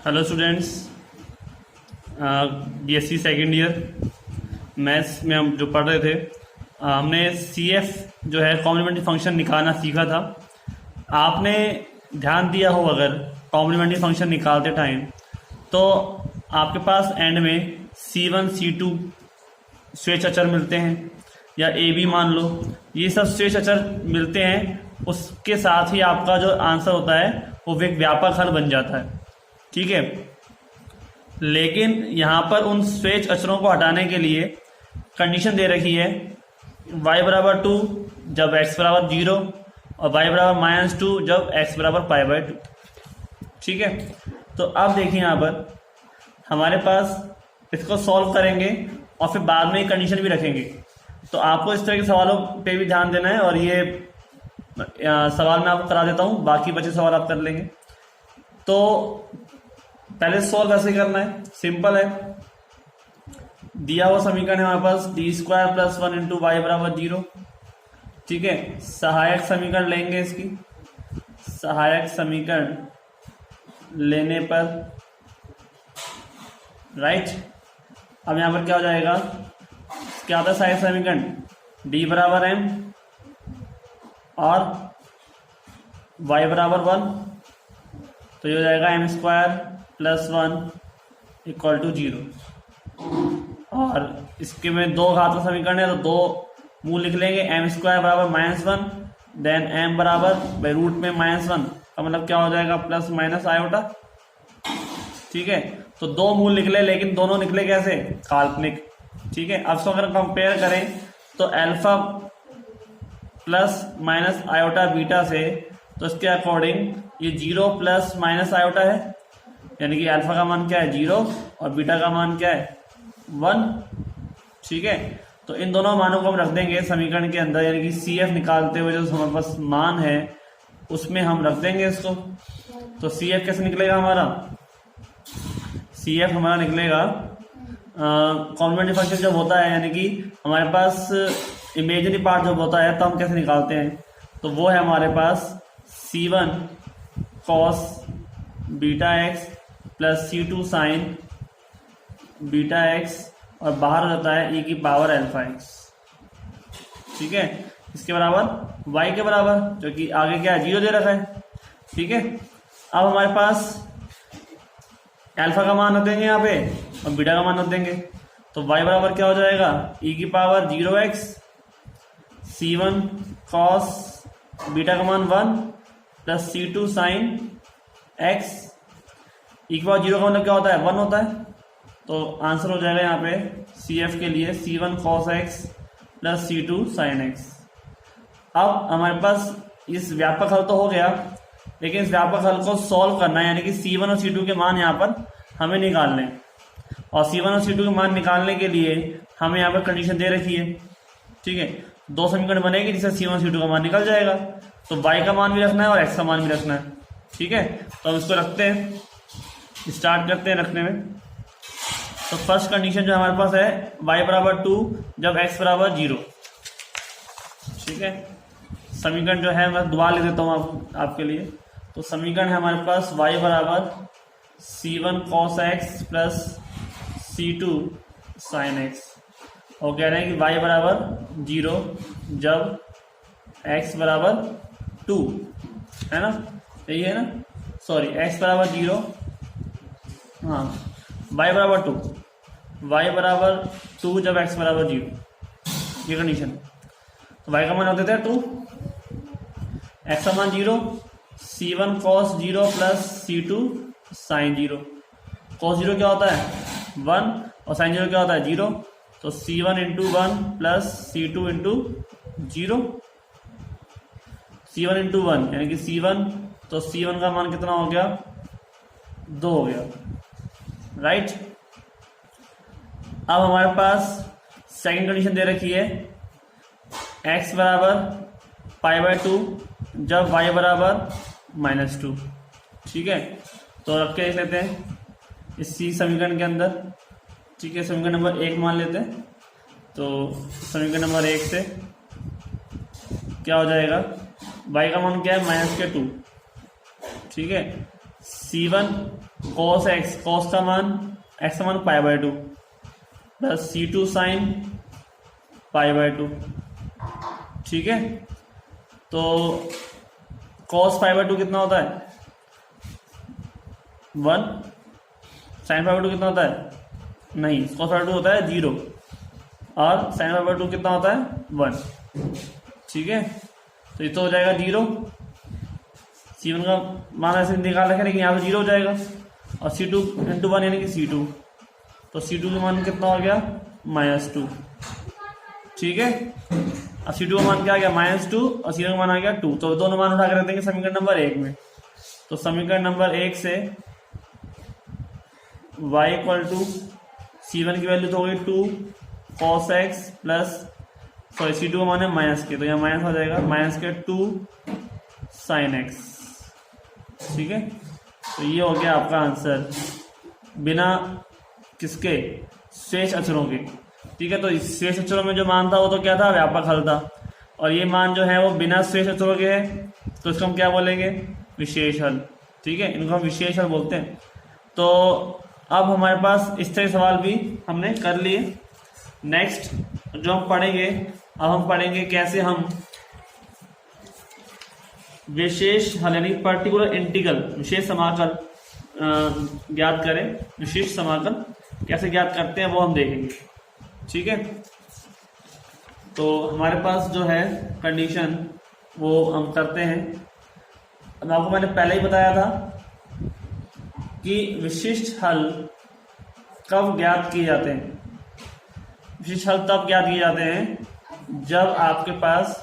Hello students, BSc second year maths में हम जो पढ़ रहे थे, हमने सीएफ जो है कॉम्प्लीमेंट्री फंक्शन निकालना सीखा था। आपने ध्यान दिया हो अगर कॉम्प्लीमेंट्री फंक्शन निकालते टाइम, तो आपके पास एंड में C1 C2 स्वेच्छ अचर मिलते हैं, या ए बी मान लो, ये सब स्वेच्छ अचर मिलते हैं। उसके साथ ही आपका जो आंसर होता है वो एक व्यापक हल बन जाता है, ठीक है। लेकिन यहाँ पर उन स्वेच्छ अचरों को हटाने के लिए कंडीशन दे रखी है y बराबर 2 जब x बराबर 0 और y बराबर -2 जब x बराबर π/2, ठीक है। तो अब देखिए यहाँ पर हमारे पास इसको सॉल्व करेंगे और फिर बाद में कंडीशन भी रखेंगे। तो आपको इस तरह के सवालों पे भी ध्यान देना है, और ये सवाल मैं आपको करा देता हूँ, बाकी बचे सवाल आप कर लेंगे। तो पहले सॉल्व कैसे करना है, सिंपल है। दिया हुआ समीकरण है हमारे पास d² + 1 × y बराबर 0, ठीक है। सहायक समीकरण लेंगे, इसकी सहायक समीकरण लेने पर राइट, अब यहाँ पर क्या हो जाएगा, क्या होता है सहायक समीकरण, d बराबर m और y बराबर 1, तो ये हो जाएगा m² + 1 = 0। और इसके में दो घात का समीकरण है, तो दो मूल लिख लेंगे, m² बराबर -1 देन m बराबर रूट में -1 का मतलब क्या हो जाएगा प्लस माइनस आयोटा, ठीक है। तो दो मूल निकले, लेकिन दोनों निकले कैसे, काल्पनिक, ठीक है। अब इसको अगर कंपेयर करें तो alpha plus minus iota beta से, तो इसके अकॉर्डिंग ये 0 + -आयोटा है, यानी कि अल्फा का मान क्या है 0 और बीटा का मान क्या है 1, ठीक है। तो इन दोनों मानों को हम रख देंगे समीकरण के अंदर, यानी कि CF निकालते हुए जो हमारे पास मान है उसमें हम रख देंगे इसको। तो CF कैसे निकलेगा हमारा, CF हमारा निकलेगा कॉम्प्लीमेंट्री फंक्शन जब होता है, यानी कि हमारे पास इमेजिनरी पार्ट जब होता है तो हम कैसे निकालते हैं, तो वो है हमारे पास C1 cos βx + C2 sin βx और बाहर हो जाता है e⁻⁴x, ठीक है। इसके बराबर y के बराबर, जो कि आगे क्या है 0 दे रखा है, ठीक है। अब हमारे पास अल्फा का मान रख देंगे यहाँ पे और बीटा का मान रख देंगे, तो y बराबर क्या हो जाएगा e⁻⁴x, C1 cos बीटा का मान 1 + C2 sin x, e⁻⁴ का मतलब क्या होता है 1 होता है। तो आंसर हो जाएगा यहाँ पे CF के लिए C1 cos x + C2 sin x। अब हमारे पास इस व्यापक हल तो हो गया, लेकिन इस व्यापक हल को सॉल्व करना है, यानी कि C1 और C2 के मान यहाँ पर हमें निकालने हैं। और C1 और C2 के मान निकालने के लिए हमें यहाँ पर कंडीशन दे रखी है, ठीक है। दो समीकरण बनेगी जिससे C1 C2 का मान निकल जाएगा, तो y का मान भी रखना है और x का मान भी रखना है, ठीक है। तो हम इसको रखते हैं, स्टार्ट करते हैं रखने में। तो फर्स्ट कंडीशन जो हमारे पास है y बराबर 2 जब x बराबर 0, ठीक है। समीकरण जो है मैं दोबारा लिख देता हूँ आपके लिए। तो समीकरण है हमारे पास y बराबर C1 cos x + C2 sin x, और कह रहे हैं कि y बराबर 0 जब x बराबर 2, है ना, यही है ना, सॉरी x बराबर 0, हाँ y बराबर 2, y बराबर 2 जब x बराबर 0, ये कंडीशन। तो y का मान रख देते हैं 2, x का मान 0, C1 cos 0 + C2 sin 0। cos 0 क्या होता है 1 और sin 0 क्या होता है 0, तो C1 × 1 + C2 × 0, C1 × 1 यानी कि C1, तो C1 का मान कितना हो गया 2 हो गया, राइट। अब हमारे पास सेकंड कंडीशन दे रखी है x बराबर π/2 जब y बराबर -2, ठीक है। तो रख के देख लेते हैं इसी समीकरण के अंदर, ठीक है। समीकरण नंबर 1 मान लेते हैं, तो समीकरण नंबर 1 से क्या हो जाएगा, y का मान क्या है -2, ठीक है। C1 cos x, cos का मान x का मान π/2 प्लस C2 sin π/2। ठीक है, तो cos π/2 कितना होता है 1, sin π/2 कितना होता है नहीं, cos π/2 होता है 0 और sin π/2 कितना होता है 1। ठीक है, तो ये तो हो जाएगा 0, C1 का मान ऐसे निकाल रखे लेकिन यहाँ पे 0 हो जाएगा और C2 × 1 यानी कि C2, तो C2 का मान कितना हो गया -2। ठीक है, अब C2 का मान क्या आ गया -2 और C1 का मान आ गया 2, तो दोनों मान उठा कर रख देंगे समीकरण नंबर 1 में। तो समीकरण नंबर 1 से y = C1 की वैल्यू तो हो गई 2 cos x प्लस C2 का मान है -के, तो यहाँ माइनस हो जाएगा -2 sin x। ठीक है, तो ये हो गया आपका आंसर बिना किसके शेष अक्षरों के। ठीक है, तो इस शेष अक्षरों में जो मान था वो तो क्या था व्यापक हल था, और ये मान जो है वो बिना शेष अक्षरों के है, तो इसको हम क्या बोलेंगे विशेष हल। ठीक है, इनको हम विशेष हल बोलते हैं। तो अब हमारे पास इस तरह सवाल भी हमने कर लिए। नेक्स्ट जो हम पढ़ेंगे, अब हम पढ़ेंगे कैसे हम विशेष हल यानी पर्टिकुलर इंटीग्रल विशेष समाकल ज्ञात करें। विशेष समाकल कैसे ज्ञात करते हैं वो हम देखेंगे। ठीक है, तो हमारे पास जो है कंडीशन वो हम करते हैं। अब आपको मैंने पहले ही बताया था कि विशिष्ट हल कब ज्ञात किए जाते हैं। विशिष्ट हल तब ज्ञात किए जाते हैं जब आपके पास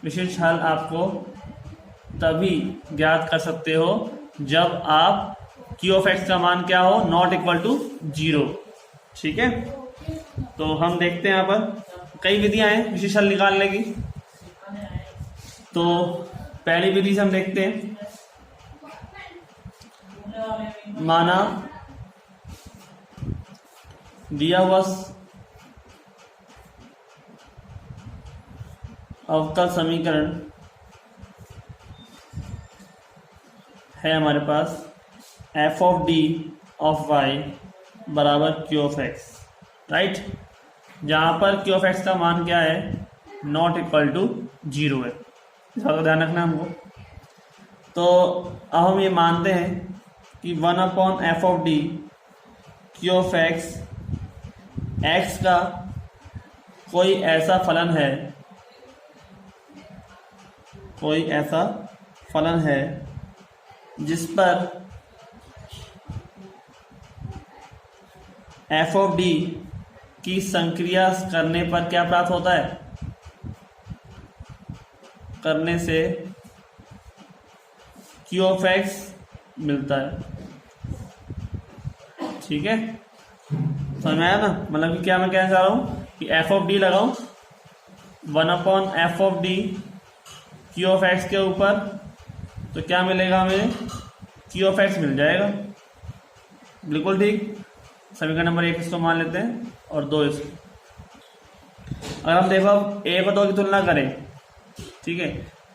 विशिष्ट हल आपको तभी ज्ञात कर सकते हो जब आप q(x) का मान क्या हो ≠ 0। ठीक है, तो हम देखते हैं यहाँ पर कई विधियां हैं विशिष्ट हल निकालने की। तो पहली विधि से हम देखते हैं, माना दिया हुआ अवकल समीकरण है हमारे पास f(d) of y = q(x), right, जहां पर q(x) का मान क्या है ≠ 0 है। इसका ध्यान रखना हमको। तो अब हम ये मानते हैं कि 1/f(d) q(x) x का कोई ऐसा फलन है, कोई ऐसा फलन है जिस पर f(d) की संक्रिया करने पर क्या प्राप्त होता है, करने से q(x) मिलता है। ठीक है, समझ में आया ना, मतलब कि क्या मैं कहना चाह रहा हूं कि f(d) लगाऊं 1/f(d) q(x) के ऊपर, तो क्या मिलेगा हमें q(x) मिल जाएगा। बिल्कुल ठीक, समीकरण नंबर 1 इसको मान लेते हैं और 2 इसको। अगर हम देखो अब 1 और 2 की तुलना करें, ठीक है,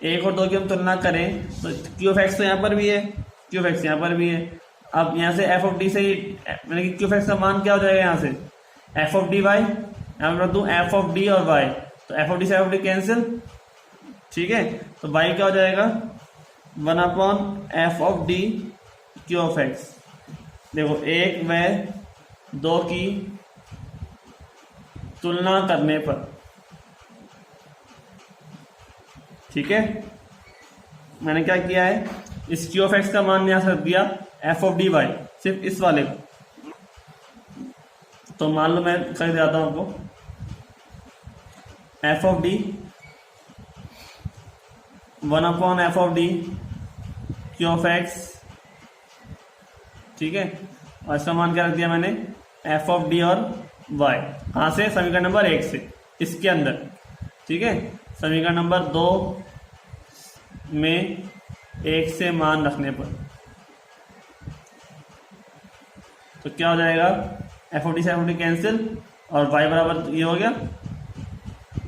1 और 2 की हम तुलना करें तो q(x) तो यहाँ पर भी है, q(x) यहाँ पर भी है। अब यहाँ से f(d) से ही मैंने कि q(x) का मान क्या हो जाएगा, यहाँ से f(dy), यहाँ पर रख दूँ f(d) और y, तो f(d) से f(d) कैंसिल। ठीक है, तो y क्या हो जाएगा 1/f(d) q(x). देखो 1 व 2 की तुलना करने पर, ठीक है, मैंने क्या किया है इस q(x) का मान यहां से रख दिया f(dy) सिर्फ इस वाले को। तो मान लो मैं कर देता हूं आपको f(d) 1/f(d) q(x), ठीक है, और इसका मान क्या रख दिया मैंने f(d) और y। कहाँ से, समीकरण नंबर 1 से, इसके अंदर। ठीक है, समीकरण नंबर 2 में 1 से मान रखने पर तो क्या हो जाएगा f(d) से f(d) कैंसिल और y बराबर ये हो गया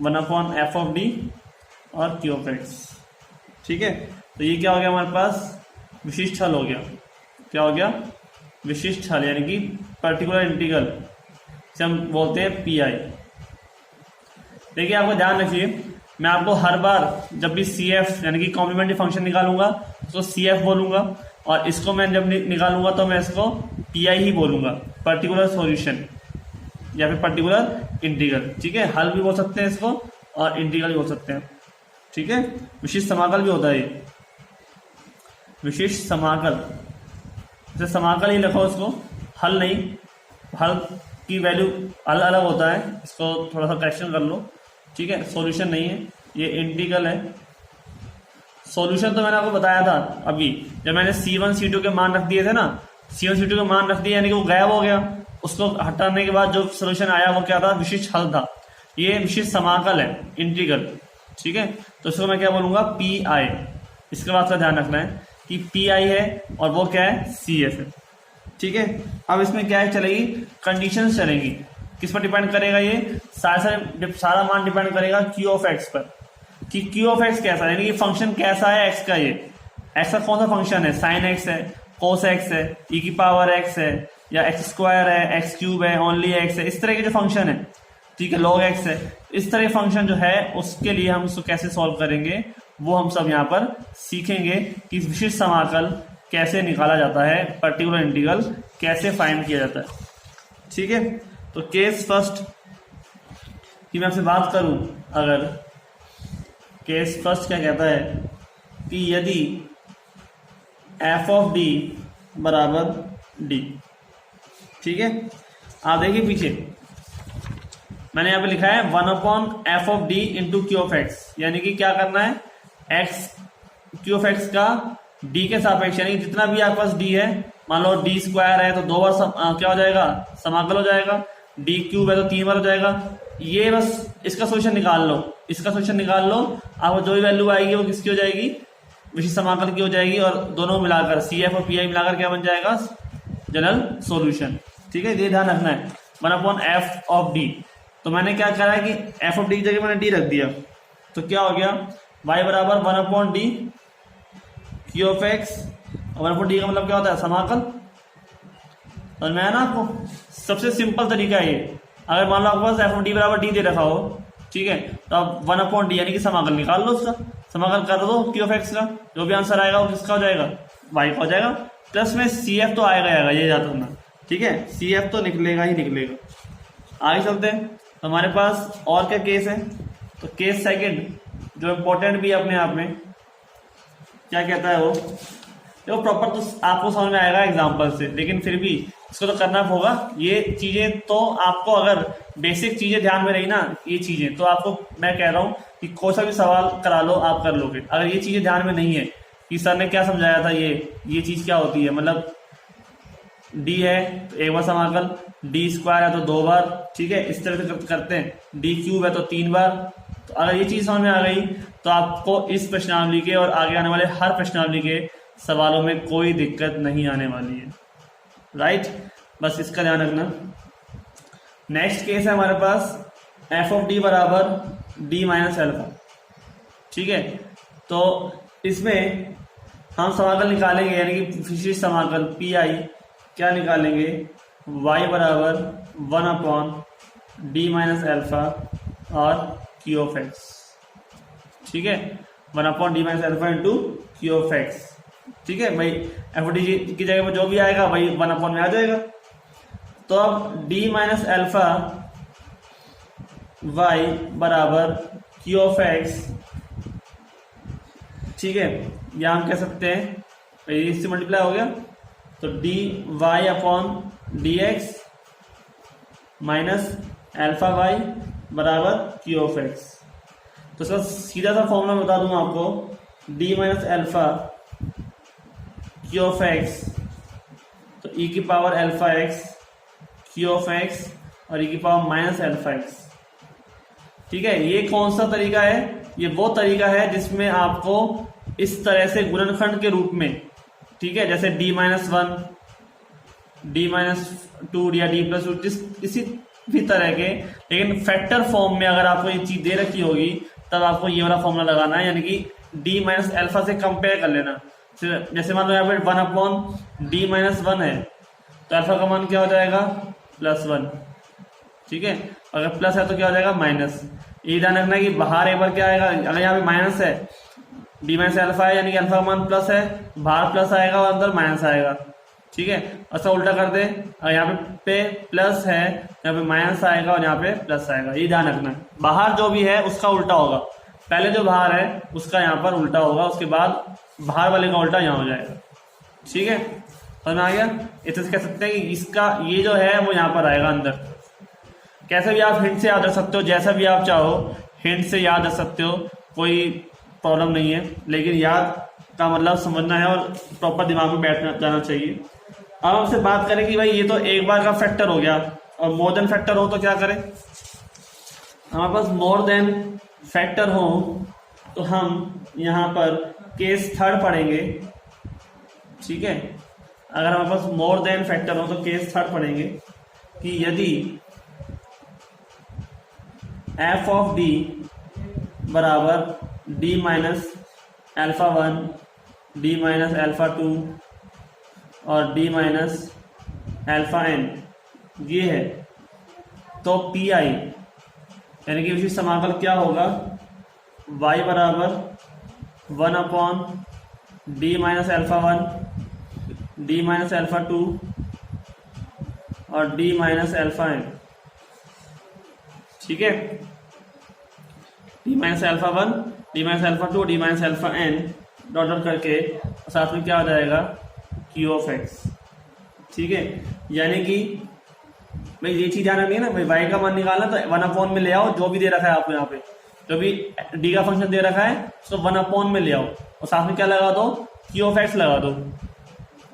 1/f(d) और क्यू ऑफ एक्स। ठीक है, तो ये क्या हो गया हमारे पास, विशिष्ट हल हो गया। क्या हो गया, विशिष्ट हल, यानी कि पर्टिकुलर इंटीग्रल से हम बोलते हैं पी आई। देखिए आपको ध्यान रखिए, मैं आपको हर बार जब भी सी एफ यानी कि कॉम्प्लीमेंट्री फंक्शन निकालूंगा तो सी एफ बोलूंगा, और इसको मैं जब निकालूंगा तो मैं इसको पी आई ही बोलूंगा, पर्टिकुलर सॉल्यूशन या फिर पर्टिकुलर इंटीग्रल। ठीक है, हल भी बोल सकते हैं इसको और इंटीग्रल भी बोल सकते हैं। ठीक है, विशिष्ट समाकल भी होता है ये, विशिष्ट समाकल, जैसे समाकल ही लिखो उसको, हल नहीं, हल की वैल्यू अलग अलग होता है, इसको थोड़ा सा करेक्शन कर लो। ठीक है, सॉल्यूशन नहीं है, ये इंटीग्रल है। सॉल्यूशन तो मैंने आपको बताया था अभी, जब मैंने C1 C2 के मान रख दिए थे ना, C1 C2 के मान रख दिए यानी कि वो गायब हो गया, उसको हटाने के बाद जो सॉल्यूशन आया वो क्या था, विशिष्ट हल था। ये विशिष्ट समाकल है, इंटीग्रल। ठीक है, तो इसको मैं क्या बोलूंगा, पी आई। इसके बाद का ध्यान रखना है कि पी आई है और वो क्या है, सी एफ है। ठीक है, अब इसमें क्या है चलेगी, कंडीशंस चलेंगी। किस पर डिपेंड करेगा, ये सारा मान डिपेंड करेगा क्यू ऑफ एक्स पर, कि क्यू ऑफ एक्स कैसा है, यानी कि फंक्शन कैसा है एक्स का। ये एक्स का कौन सा फंक्शन है, साइन एक्स है, कोस एक्स है, ई की पावर एक्स है, या एक्स स्क्वायर है, एक्स क्यूब है, ओनली एक्स है, इस तरह के जो फंक्शन है। ठीक है, लॉग एक्स है, इस तरह के फंक्शन जो है उसके लिए हम उसको कैसे सॉल्व करेंगे वो हम सब यहाँ पर सीखेंगे कि विशिष्ट समाकल कैसे निकाला जाता है, पर्टिकुलर इंटीग्रल कैसे फाइंड किया जाता है। ठीक है, तो केस फर्स्ट की मैं आपसे बात करूं, अगर केस फर्स्ट क्या कहता है कि यदि एफ ऑफ डी बराबर डी। ठीक है, आप देखिए पीछे मैंने यहाँ पे लिखा है 1/f of D into Q of x, यानी कि क्या करना है, एक्स क्यू ऑफ एक्स का डी के सापेक्ष, यानी जितना भी आपके पास डी है, मान लो डी स्क्वायर है तो 2 बार क्या हो जाएगा, समाकल हो जाएगा, डी क्यूब है तो 3 बार हो जाएगा। ये बस इसका सोल्यूशन निकाल लो, इसका सोल्यूशन निकाल लो, आपको जो भी वैल्यू आएगी वो किसकी हो जाएगी, विशिष्ट समाकल की हो जाएगी, और दोनों मिलाकर सी एफ और पी आई मिलाकर क्या बन जाएगा, जनरल सॉल्यूशन। ठीक है, ये ध्यान रखना है, 1/f ऑफ डी। तो मैंने क्या करा है कि एफ ऑफ डी की जगह मैंने डी रख दिया, तो क्या हो गया, y बराबर 1/d क्यू ऑफ एक्स, और 1/d का मतलब क्या होता है, समाकल। और मैं ना आपको सबसे सिंपल तरीका है ये, अगर मान लो आपके पास एफ ऑफ डी बराबर डी दे रखा हो, ठीक है, तो आप 1/d यानी कि समाकल निकाल लो, उसका समाकल कर दो क्यू ऑफ एक्स का, जो भी आंसर आएगा वो किसका हो जाएगा, y का हो जाएगा, प्लस में सी एफ तो आएगा, ये याद रखना। ठीक है, सी एफ तो निकलेगा ही निकलेगा। आगे चलते हैं, तो हमारे पास और क्या केस है, तो केस सेकंड जो इम्पोर्टेंट भी है अपने आप में, क्या कहता है वो, देखो प्रॉपर तो आपको समझ में आएगा एग्जांपल से, लेकिन फिर भी इसको तो करना होगा। ये चीजें तो आपको अगर बेसिक चीजें ध्यान में रही ना, ये चीजें तो आपको मैं कह रहा हूँ कि कोई सा भी सवाल करा लो आप कर लोगे। अगर ये चीजें ध्यान में नहीं है कि सर ने क्या समझाया था, ये चीज क्या होती है, मतलब डी है तो एक बार समाकल, डी स्क्वायर है तो 2 बार, ठीक है, इस तरह से करते हैं, डी क्यूब है तो 3 बार। तो अगर ये चीज समझ में आ गई तो आपको इस प्रश्नावली के और आगे आने वाले हर प्रश्नावली के सवालों में कोई दिक्कत नहीं आने वाली है। राइट, बस इसका ध्यान रखना। नेक्स्ट केस है हमारे पास एफ ऑफ डी बराबर डी माइनस एल्फा। ठीक है, तो इसमें हम समाकल निकालेंगे, यानी कि विशिष्ट समाकल पी आई क्या निकालेंगे, y बराबर 1/d माइनस एल्फा और q ऑफ x। ठीक है, 1/d minus alpha into q of x। ठीक है भाई, एफ डी की जगह पर जो भी आएगा वही 1/, में आ जाएगा। तो अब d माइनस एल्फा y बराबर q ऑफ x, ठीक है, या हम कह सकते हैं इससे मल्टीप्लाई हो गया, तो d y upon d x minus alpha y बराबर क्यू ऑफ एक्स। तो सर सीधा सा फॉर्मूला बता दूंगा आपको, d minus alpha q of x, तो ई की power alpha x q of x और ई की पावर माइनस एल्फा एक्स। ठीक है, ये कौन सा तरीका है, ये वो तरीका है जिसमें आपको इस तरह से गुणनखंड के रूप में, ठीक है, जैसे d माइनस 1, d माइनस 2 या d प्लस 2, इसी भी तरह के, लेकिन फैक्टर फॉर्म में अगर आपको ये चीज दे रखी होगी तब आपको ये वाला फॉर्मूला लगाना है, यानी कि d माइनस एल्फा से कंपेयर कर लेना। जैसे मान लो यहाँ पे 1/d-1 है, तो अल्फा का मान क्या हो जाएगा +1, ठीक है। अगर प्लस है तो क्या हो जाएगा माइनस। ये ध्यान रखना है कि बाहर एक बार क्या आएगा, अगर यहाँ पे माइनस है, d माइनस एल्फा है यानी कि अल्फा का मान प्लस है, बाहर प्लस आएगा और अंदर माइनस आएगा, ठीक है। ऐसा उल्टा कर दे, और यहाँ पे प्लस है, यहाँ पे माइनस आएगा और यहाँ पे प्लस आएगा। ये ध्यान रखना है, बाहर जो भी है उसका उल्टा होगा, पहले जो बाहर है उसका यहाँ पर उल्टा होगा, उसके बाद बाहर वाले का उल्टा यहाँ हो जाएगा, ठीक है। समझ में आ गया। इसे कह सकते हैं कि इसका ये जो है वो यहाँ पर आएगा अंदर। कैसे भी आप हिंट से याद रख सकते हो, जैसा भी आप चाहो हिंट से याद रख सकते हो, कोई प्रॉब्लम नहीं है, लेकिन याद का मतलब समझना है और प्रॉपर दिमाग में बैठ जाना चाहिए। अब हमसे बात करें कि भाई ये तो एक बार का फैक्टर हो गया, और मोर देन फैक्टर हो तो क्या करें। हमारे पास मोर देन फैक्टर हो तो हम यहाँ पर केस थर्ड पढ़ेंगे, ठीक है। अगर हमारे पास मोर देन फैक्टर हो तो केस थर्ड पढ़ेंगे कि यदि f ऑफ d बराबर d minus alpha 1, d minus alpha 2 और d माइनस एल्फा n ये है, तो pi यानी कि विशिष्ट समाकल क्या होगा, y बराबर 1/d minus alpha 1, d minus alpha 2 और d माइनस एल्फा n, ठीक है। d minus alpha 1, d minus alpha 2, d minus alpha n dot dot करके साथ में क्या हो जाएगा q ऑफ x, ठीक है। यानी कि भाई ये चीज ध्यान रखनी है ना, भाई y का मान निकालना तो 1/में ले आओ, जो भी दे रखा है आपको यहाँ पे, जो भी d का फंक्शन दे रखा है उसको 1/में ले आओ और साथ में क्या लगा दो q ऑफ x लगा दो,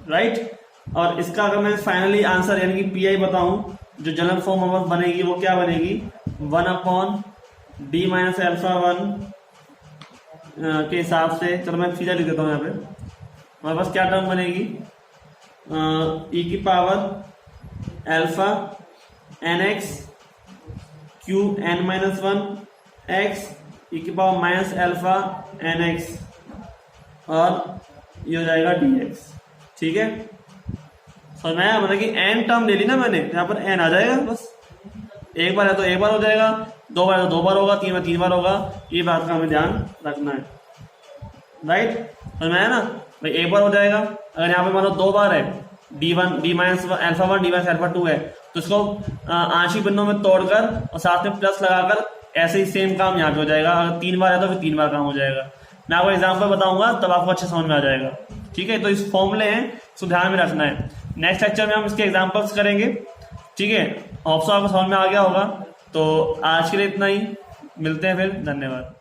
राइट। और इसका अगर मैं फाइनली आंसर यानी कि पी आई बताऊं, जो जनरल फॉर्म हमारे बनेगी वो क्या बनेगी 1/d माइनस एल्फा 1 के हिसाब से, चलो मैं सीधा लिख देता हूँ यहाँ पे। हमारे पास क्या टर्म बनेगी e की power alpha nx q n minus 1 x e की पावर माइनस एल्फा nx और ये हो जाएगा dx, ठीक है। समझ में आया, मतलब कि n टर्म ले ली ना मैंने, यहाँ पर n आ जाएगा, बस एक बार है तो एक बार हो जाएगा, दो बार है तो दो बार होगा, तीन बार होगा, ये बात का हमें ध्यान रखना है, राइट। समझ में आया ना भाई, एक बार हो जाएगा। अगर यहाँ पे मान लो दो बार है, d minus alpha 1 d minus alpha 2 है, तो इसको आंशिक भिन्नों में तोड़कर और साथ में प्लस लगाकर ऐसे ही सेम काम यहाँ पे हो जाएगा। अगर 3 बार है तो फिर 3 बार काम हो जाएगा। मैं आपको एग्जाम्पल बताऊंगा तब आपको अच्छे समझ में आ जाएगा, ठीक है। तो इस फॉर्मूले हैं, इसको ध्यान में रखना है। नेक्स्ट लेक्चर में हम इसके एग्जाम्पल्स करेंगे, ठीक है। ऑप्शन आपको समझ में आ गया होगा। तो आज के लिए इतना ही, मिलते हैं फिर, धन्यवाद।